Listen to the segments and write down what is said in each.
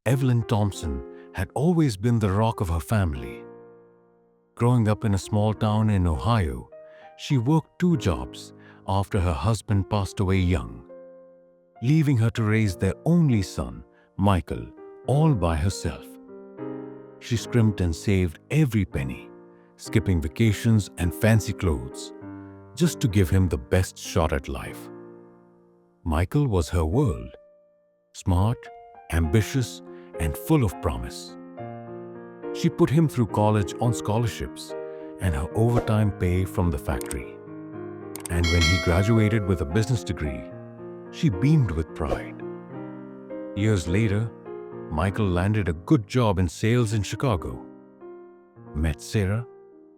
Evelyn Thompson had always been the rock of her family. Growing up in a small town in Ohio, she worked 2 jobs after her husband passed away young, leaving her to raise their only son, Michael, all by herself. She scrimped and saved every penny, skipping vacations and fancy clothes, just to give him the best shot at life. Michael was her world, smart, ambitious, and full of promise. She put him through college on scholarships and her overtime pay from the factory. And when he graduated with a business degree, she beamed with pride. Years later, Michael landed a good job in sales in Chicago, met Sarah,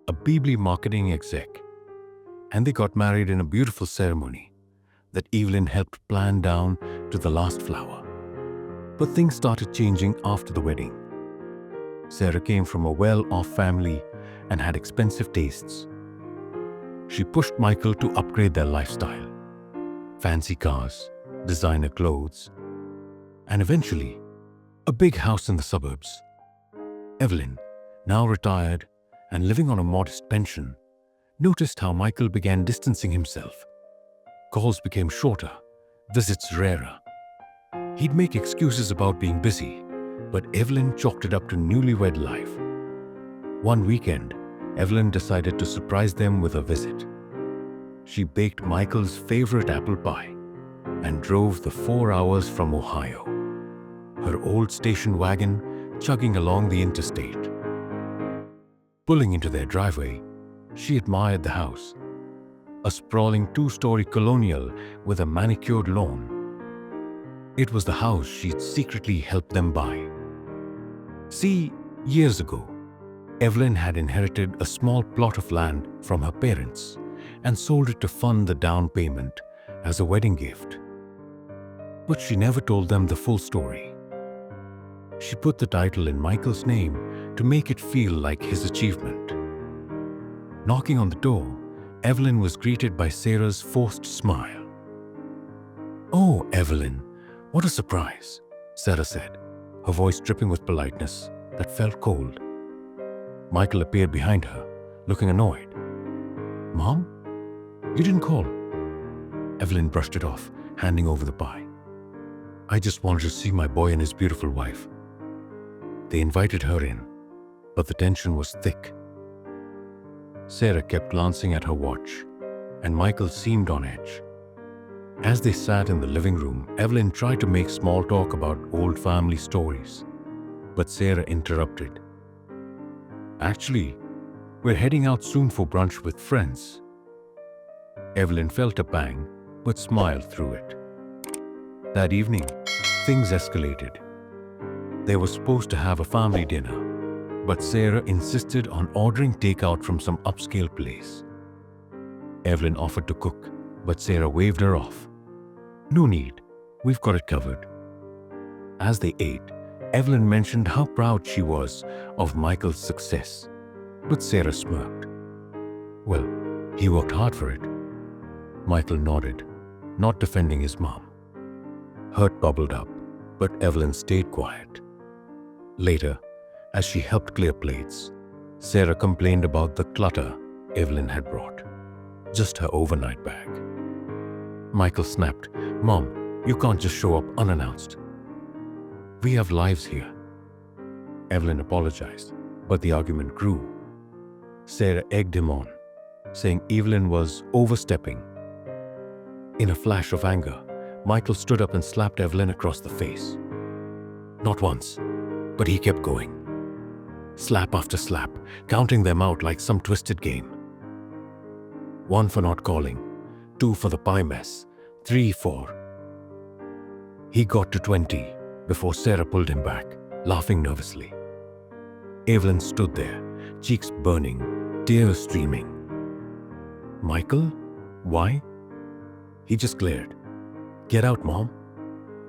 a Beebly marketing exec, and they got married in a beautiful ceremony that Evelyn helped plan down to the last flower. But things started changing after the wedding. Sarah came from a well-off family and had expensive tastes. She pushed Michael to upgrade their lifestyle. Fancy cars, designer clothes, and eventually, a big house in the suburbs. Evelyn, now retired and living on a modest pension, noticed how Michael began distancing himself. Calls became shorter, visits rarer. He'd make excuses about being busy, but Evelyn chalked it up to newlywed life. One weekend, Evelyn decided to surprise them with a visit. She baked Michael's favorite apple pie and drove the 4 hours from Ohio, her old station wagon chugging along the interstate. Pulling into their driveway, she admired the house, a sprawling 2-story colonial with a manicured lawn. It was the house she'd secretly helped them buy. See, years ago, Evelyn had inherited a small plot of land from her parents and sold it to fund the down payment as a wedding gift. But she never told them the full story. She put the title in Michael's name to make it feel like his achievement. Knocking on the door, Evelyn was greeted by Sarah's forced smile. "Oh, Evelyn, what a surprise," Sarah said, her voice dripping with politeness that felt cold. Michael appeared behind her, looking annoyed. "Mom? You didn't call." Evelyn brushed it off, handing over the pie. "I just wanted to see my boy and his beautiful wife." They invited her in, but the tension was thick. Sarah kept glancing at her watch, and Michael seemed on edge. As they sat in the living room, Evelyn tried to make small talk about old family stories, but Sarah interrupted. "Actually, we're heading out soon for brunch with friends." Evelyn felt a pang, but smiled through it. That evening, things escalated. They were supposed to have a family dinner, but Sarah insisted on ordering takeout from some upscale place. Evelyn offered to cook, but Sarah waved her off. "No need, we've got it covered." As they ate, Evelyn mentioned how proud she was of Michael's success, but Sarah smirked. "Well, he worked hard for it." Michael nodded, not defending his mom. Hurt bubbled up, but Evelyn stayed quiet. Later, as she helped clear plates, Sarah complained about the clutter Evelyn had brought, just her overnight bag. Michael snapped, "Mom, you can't just show up unannounced. We have lives here." Evelyn apologized, but the argument grew. Sarah egged him on, saying Evelyn was overstepping. In a flash of anger, Michael stood up and slapped Evelyn across the face. Not once, but he kept going. Slap after slap, counting them out like some twisted game. 1 for not calling, 2 for the pie mess, 3 for... He got to 20 before Sarah pulled him back, laughing nervously. Evelyn stood there, cheeks burning, tears streaming. "Michael? Why?" He just glared. "Get out, Mom.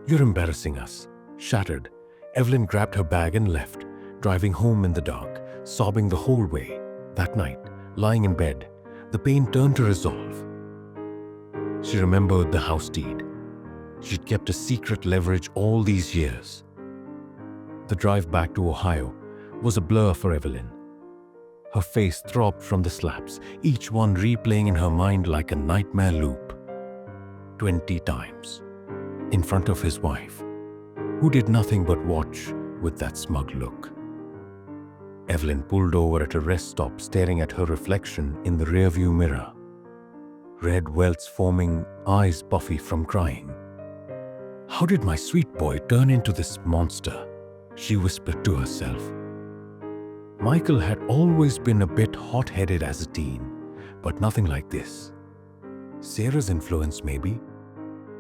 You're embarrassing us." Shattered, Evelyn grabbed her bag and left, driving home in the dark, sobbing the whole way. That night, lying in bed, the pain turned to resolve. She remembered the house deed. She'd kept a secret leverage all these years. The drive back to Ohio was a blur for Evelyn. Her face throbbed from the slaps, each one replaying in her mind like a nightmare loop. 20 times. In front of his wife, who did nothing but watch with that smug look. Evelyn pulled over at a rest stop, staring at her reflection in the rearview mirror. Red welts forming, eyes puffy from crying. "How did my sweet boy turn into this monster?" she whispered to herself. Michael had always been a bit hot-headed as a teen, but nothing like this. Sarah's influence, maybe?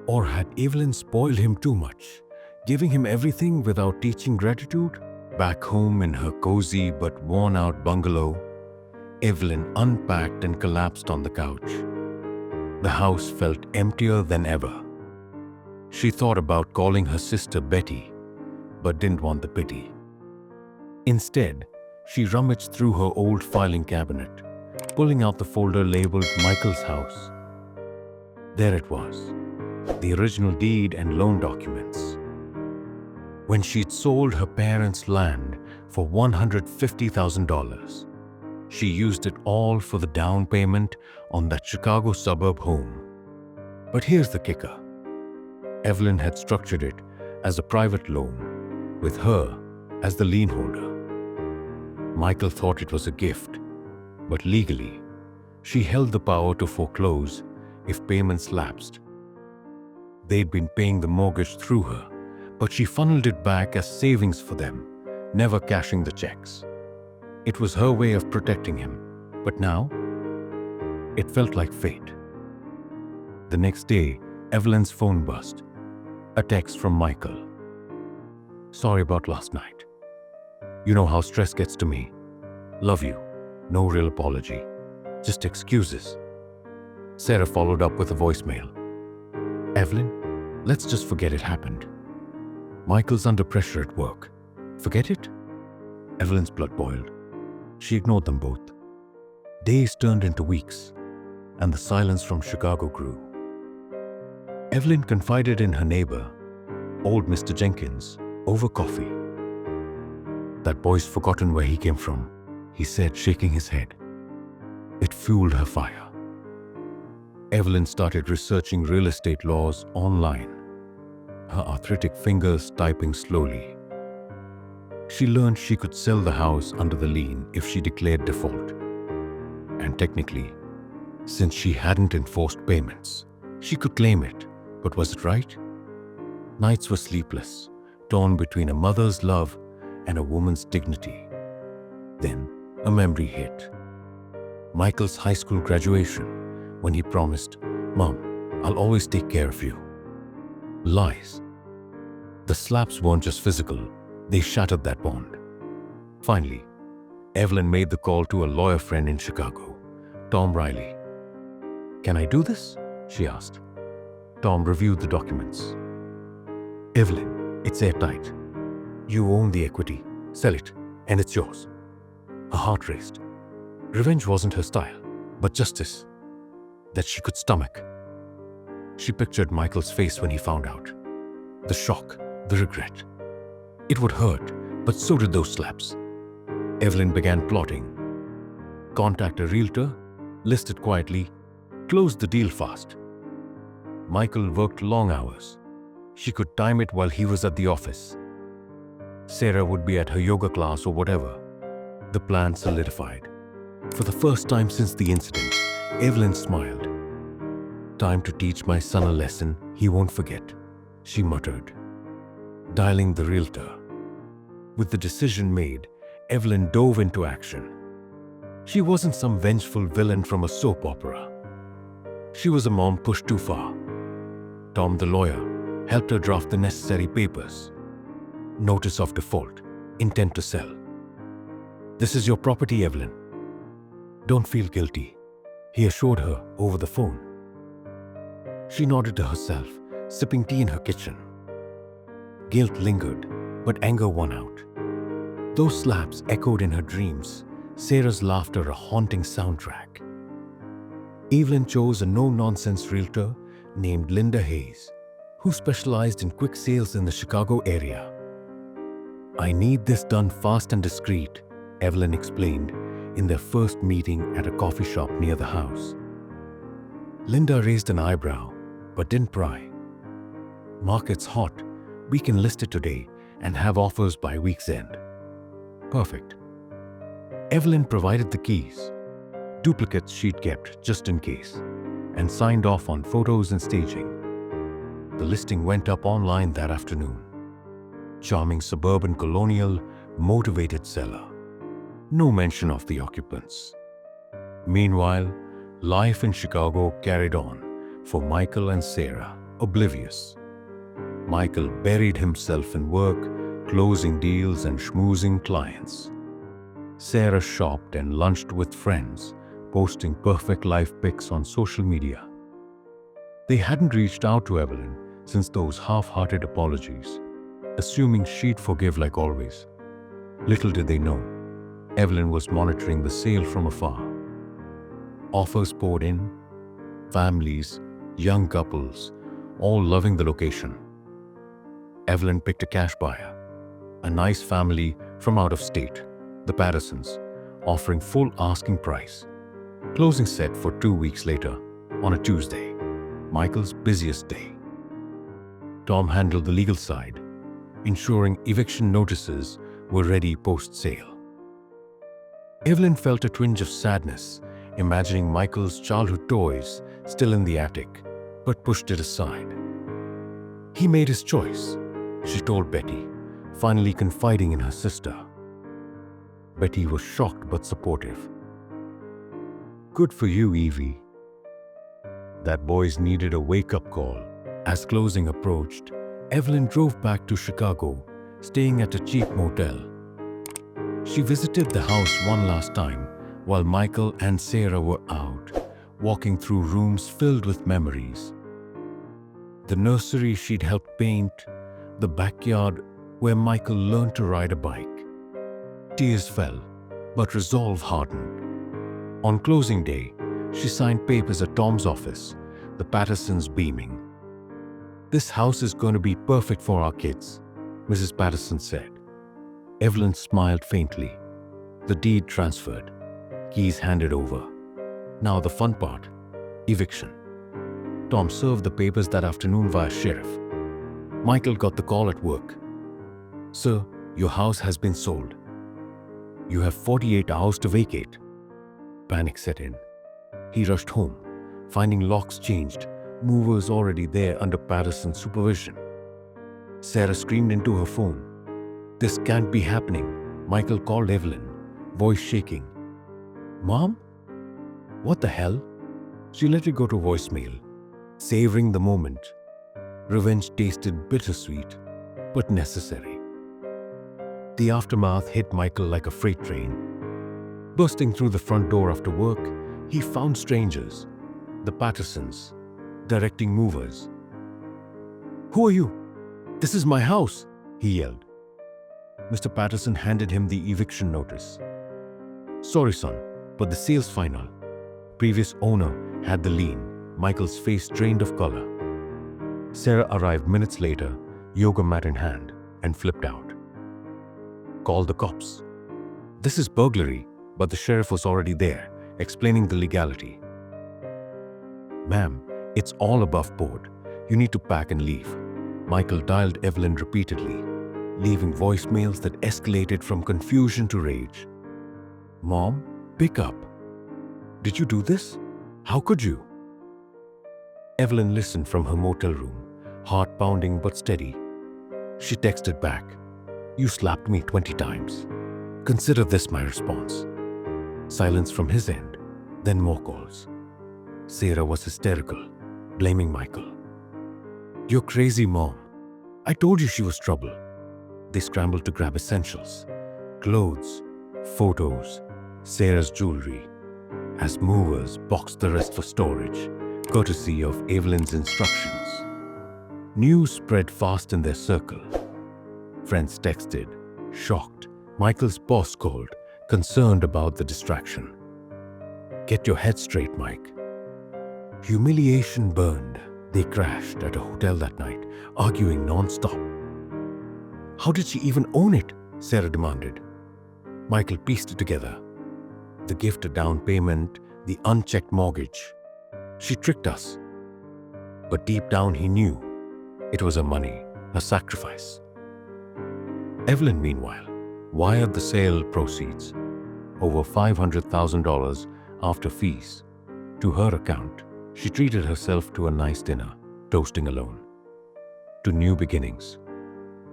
Or had Evelyn spoiled him too much, giving him everything without teaching gratitude? Back home in her cozy but worn-out bungalow, Evelyn unpacked and collapsed on the couch. The house felt emptier than ever. She thought about calling her sister Betty, but didn't want the pity. Instead, she rummaged through her old filing cabinet, pulling out the folder labeled Michael's house. There it was, the original deed and loan documents. When she'd sold her parents' land for $150,000, she used it all for the down payment on that Chicago suburb home. But here's the kicker. Evelyn had structured it as a private loan, with her as the lien holder. Michael thought it was a gift, but legally, she held the power to foreclose if payments lapsed. They'd been paying the mortgage through her, but she funneled it back as savings for them, never cashing the checks. It was her way of protecting him, but now, it felt like fate. The next day, Evelyn's phone buzzed. A text from Michael. "Sorry about last night. You know how stress gets to me. Love you. No real apology. Just excuses." Sarah followed up with a voicemail. "Evelyn, let's just forget it happened. Michael's under pressure at work. Forget it?" Evelyn's blood boiled. She ignored them both. Days turned into weeks, and the silence from Chicago grew. Evelyn confided in her neighbor, old Mr. Jenkins, over coffee. "That boy's forgotten where he came from," he said, shaking his head. It fueled her fire. Evelyn started researching real estate laws online, her arthritic fingers typing slowly. She learned she could sell the house under the lien if she declared default. And technically, since she hadn't enforced payments, she could claim it. But was it right? Nights were sleepless, torn between a mother's love and a woman's dignity. Then a memory hit. Michael's high school graduation, when he promised, "Mom, I'll always take care of you." Lies. The slaps weren't just physical, they shattered that bond. Finally, Evelyn made the call to a lawyer friend in Chicago, Tom Riley. "Can I do this?" she asked. Tom reviewed the documents. "Evelyn, it's airtight. You own the equity. Sell it, and it's yours." Her heart raced. Revenge wasn't her style, but justice, that she could stomach. She pictured Michael's face when he found out. The shock, the regret. It would hurt, but so did those slaps. Evelyn began plotting. Contact a realtor, list it quietly, close the deal fast. Michael worked long hours. She could time it while he was at the office. Sarah would be at her yoga class or whatever. The plan solidified. For the first time since the incident, Evelyn smiled. "Time to teach my son a lesson he won't forget," she muttered. Dialing the realtor. With the decision made, Evelyn dove into action. She wasn't some vengeful villain from a soap opera. She was a mom pushed too far. Tom, the lawyer, helped her draft the necessary papers. Notice of default, intent to sell. "This is your property, Evelyn. Don't feel guilty," he assured her over the phone. She nodded to herself, sipping tea in her kitchen. Guilt lingered, but anger won out. Those slaps echoed in her dreams, Sarah's laughter a haunting soundtrack. Evelyn chose a no-nonsense realtor named Linda Hayes, who specialized in quick sales in the Chicago area. "I need this done fast and discreet," Evelyn explained in their first meeting at a coffee shop near the house. Linda raised an eyebrow, but didn't pry. "Market's hot. We can list it today and have offers by week's end." "Perfect." Evelyn provided the keys. Duplicates she'd kept just in case, and signed off on photos and staging. The listing went up online that afternoon. Charming suburban colonial, motivated seller. No mention of the occupants. Meanwhile, life in Chicago carried on for Michael and Sarah, oblivious. Michael buried himself in work, closing deals and schmoozing clients. Sarah shopped and lunched with friends, posting perfect life pics on social media. They hadn't reached out to Evelyn since those half-hearted apologies, assuming she'd forgive like always. Little did they know, Evelyn was monitoring the sale from afar. Offers poured in, families, young couples, all loving the location. Evelyn picked a cash buyer, a nice family from out of state, the Pattersons, offering full asking price. Closing set for 2 weeks later, on a Tuesday, Michael's busiest day. Tom handled the legal side, ensuring eviction notices were ready post-sale. Evelyn felt a twinge of sadness, imagining Michael's childhood toys still in the attic, but pushed it aside. He made his choice, she told Betty, finally confiding in her sister. Betty was shocked but supportive. "Good for you, Evie." That boys needed a wake-up call. As closing approached, Evelyn drove back to Chicago, staying at a cheap motel. She visited the house one last time while Michael and Sarah were out, walking through rooms filled with memories. The nursery she'd helped paint, the backyard where Michael learned to ride a bike. Tears fell, but resolve hardened. On closing day, she signed papers at Tom's office, the Pattersons beaming. "This house is going to be perfect for our kids," Mrs. Patterson said. Evelyn smiled faintly. The deed transferred, keys handed over. Now the fun part, eviction. Tom served the papers that afternoon via sheriff. Michael got the call at work. "Sir, your house has been sold. You have 48 hours to vacate." Panic set in. He rushed home, finding locks changed, movers already there under Patterson's supervision. Sarah screamed into her phone. "This can't be happening." Michael called Evelyn, voice shaking. "Mom? What the hell?" She let it go to voicemail, savoring the moment. Revenge tasted bittersweet, but necessary. The aftermath hit Michael like a freight train. Bursting through the front door after work, he found strangers, the Pattersons, directing movers. "Who are you? This is my house," he yelled. Mr. Patterson handed him the eviction notice. "Sorry, son, but the sale's final." Previous owner had the lien, Michael's face drained of color. Sarah arrived minutes later, yoga mat in hand, and flipped out. "Call the cops." "This is burglary," but the sheriff was already there, explaining the legality. "Ma'am, it's all above board. You need to pack and leave." Michael dialed Evelyn repeatedly, leaving voicemails that escalated from confusion to rage. "Mom, pick up. Did you do this? How could you?" Evelyn listened from her motel room, heart pounding but steady. She texted back, "You slapped me 20 times. Consider this my response." Silence from his end, then more calls. Sarah was hysterical, blaming Michael. "You're crazy, Mom. I told you she was trouble." They scrambled to grab essentials, clothes, photos, Sarah's jewelry, as movers boxed the rest for storage, courtesy of Evelyn's instructions. News spread fast in their circle. Friends texted, shocked. Michael's boss called, concerned about the distraction. "Get your head straight, Mike." Humiliation burned. They crashed at a hotel that night, arguing non-stop. How did she even own it? Sarah demanded. Michael pieced it together. The gift, a down payment, the unchecked mortgage. She tricked us. But deep down he knew it was her money, her sacrifice. Evelyn, meanwhile, wired the sale proceeds, over $500,000 after fees, to her account. She treated herself to a nice dinner, toasting alone. To new beginnings.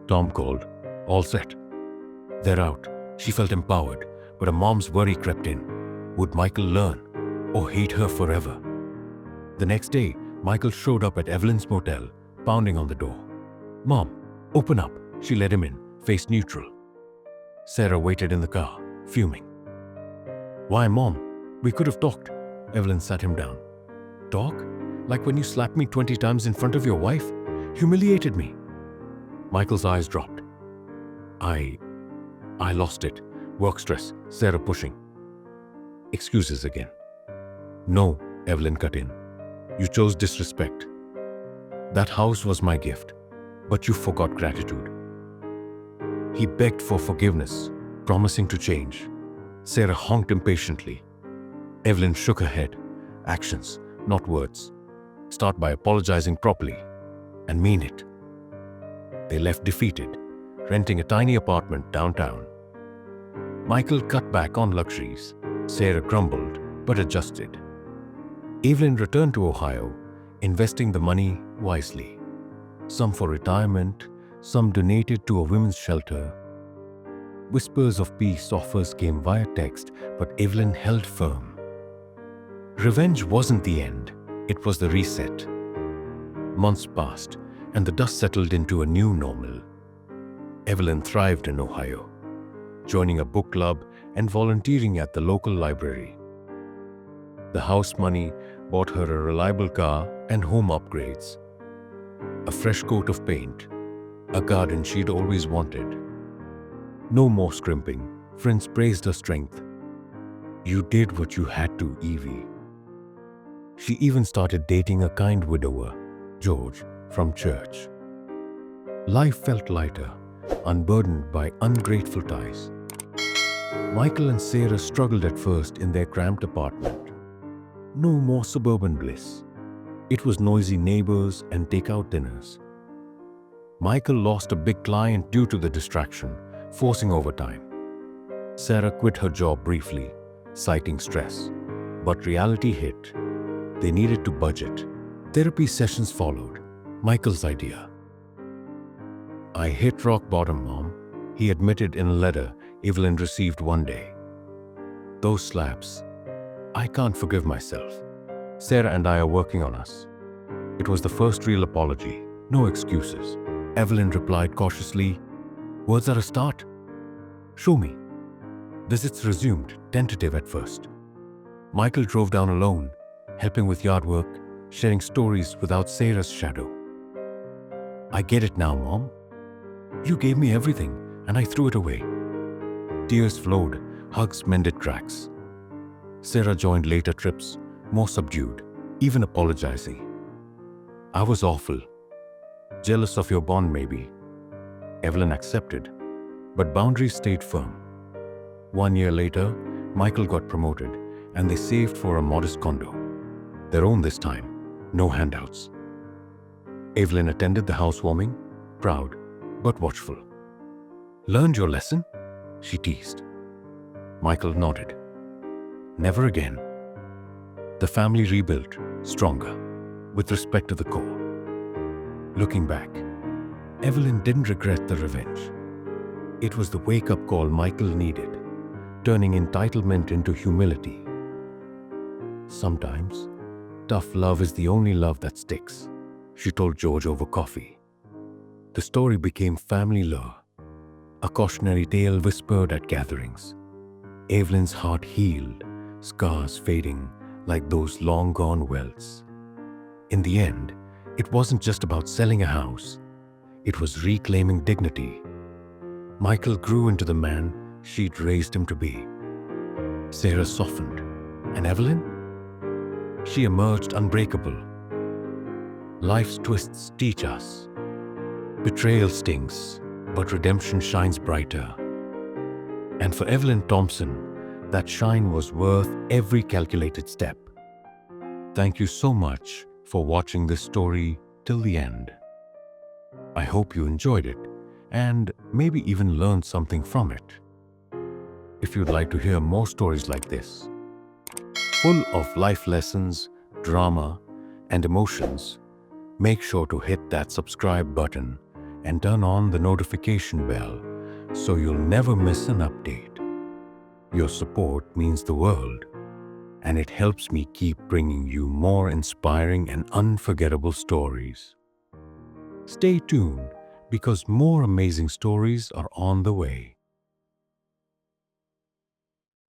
Tom called. All set. They're out. She felt empowered, but a mom's worry crept in. Would Michael learn or hate her forever? The next day, Michael showed up at Evelyn's motel, pounding on the door. Mom, open up. She let him in, face neutral. Sarah waited in the car, fuming. Why, Mom? We could have talked. Evelyn sat him down. Talk? Like when you slapped me 20 times in front of your wife? Humiliated me. Michael's eyes dropped. I lost it. Work stress. Sarah pushing. Excuses again. No, Evelyn cut in. You chose disrespect. That house was my gift, but you forgot gratitude. He begged for forgiveness, promising to change. Sarah honked impatiently. Evelyn shook her head. Actions, not words. Start by apologizing properly and mean it. They left defeated, renting a tiny apartment downtown. Michael cut back on luxuries. Sarah grumbled, but adjusted. Evelyn returned to Ohio, investing the money wisely. Some for retirement, some donated to a women's shelter. Whispers of peace offers came via text, but Evelyn held firm. Revenge wasn't the end, it was the reset. Months passed, and the dust settled into a new normal. Evelyn thrived in Ohio, joining a book club and volunteering at the local library. The house money bought her a reliable car and home upgrades. A fresh coat of paint, a garden she'd always wanted. No more scrimping. Friends praised her strength. You did what you had to, Evie. She even started dating a kind widower, George, from church. Life felt lighter, unburdened by ungrateful ties. Michael and Sarah struggled at first in their cramped apartment. No more suburban bliss. It was noisy neighbors and takeout dinners. Michael lost a big client due to the distraction, forcing overtime. Sarah quit her job briefly, citing stress. But reality hit. They needed to budget. Therapy sessions followed. Michael's idea. I hit rock bottom, Mom, he admitted in a letter Evelyn received one day. Those slaps. I can't forgive myself. Sarah and I are working on us. It was the first real apology. No excuses. Evelyn replied cautiously, words are a start. Show me. Visits resumed, tentative at first. Michael drove down alone, helping with yard work, sharing stories without Sarah's shadow. I get it now, Mom. You gave me everything, and I threw it away. Tears flowed, hugs mended cracks. Sarah joined later trips, more subdued, even apologizing. I was awful. Jealous of your bond, maybe. Evelyn accepted, but boundaries stayed firm. 1 year later, Michael got promoted, and they saved for a modest condo. Their own this time, no handouts. Evelyn attended the housewarming, proud but watchful. Learned your lesson? She teased. Michael nodded. Never again. The family rebuilt, stronger, with respect to the core. Looking back, Evelyn didn't regret the revenge. It was the wake-up call Michael needed, turning entitlement into humility. Sometimes, tough love is the only love that sticks, she told George over coffee. The story became family lore, a cautionary tale whispered at gatherings. Evelyn's heart healed, scars fading like those long-gone welts. In the end, it wasn't just about selling a house. It was reclaiming dignity. Michael grew into the man she'd raised him to be. Sarah softened. And Evelyn? She emerged unbreakable. Life's twists teach us. Betrayal stings, but redemption shines brighter. And for Evelyn Thompson, that shine was worth every calculated step. Thank you so much for watching this story till the end. I hope you enjoyed it and maybe even learned something from it. If you'd like to hear more stories like this, full of life lessons, drama, and emotions, make sure to hit that subscribe button and turn on the notification bell so you'll never miss an update. Your support means the world, and it helps me keep bringing you more inspiring and unforgettable stories. Stay tuned because more amazing stories are on the way.